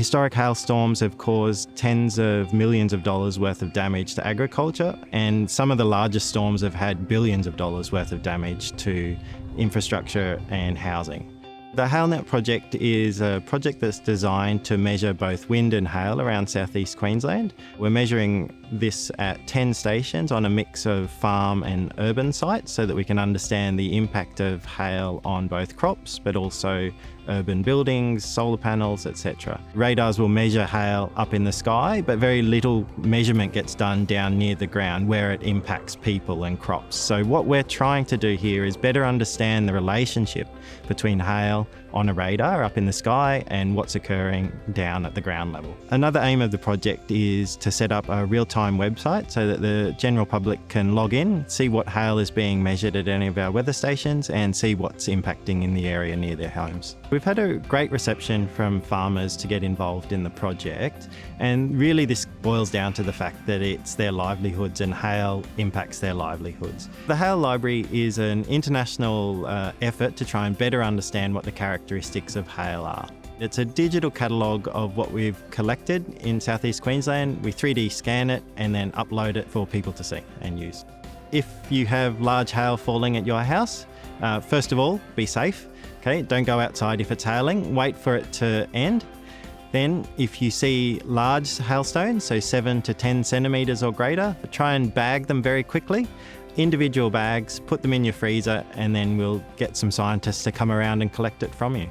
Historic hailstorms have caused tens of millions of dollars worth of damage to agriculture, and some of the largest storms have had billions of dollars worth of damage to infrastructure and housing. The HailNet project is a project that's designed to measure both wind and hail around southeast Queensland. We're measuring this at 10 stations on a mix of farm and urban sites so that we can understand the impact of hail on both crops but also urban buildings, solar panels, etc. Radars will measure hail up in the sky, but very little measurement gets done down near the ground where it impacts people and crops. So what we're trying to do here is better understand the relationship between hail on a radar up in the sky and what's occurring down at the ground level. Another aim of the project is to set up a real-time website so that the general public can log in, see what hail is being measured at any of our weather stations and see what's impacting in the area near their homes. We've had a great reception from farmers to get involved in the project, and really this boils down to the fact that it's their livelihoods and hail impacts their livelihoods. The Hail Library is an international effort to try and better understand what the characteristics of hail are. It's a digital catalogue of what we've collected in southeast Queensland. We 3D scan it and then upload it for people to see and use. If you have large hail falling at your house, first of all, be safe. Okay, don't go outside if it's hailing, wait for it to end. Then if you see large hailstones, so 7 to 10 centimetres or greater, try and bag them very quickly. Individual bags, put them in your freezer, and then we'll get some scientists to come around and collect it from you.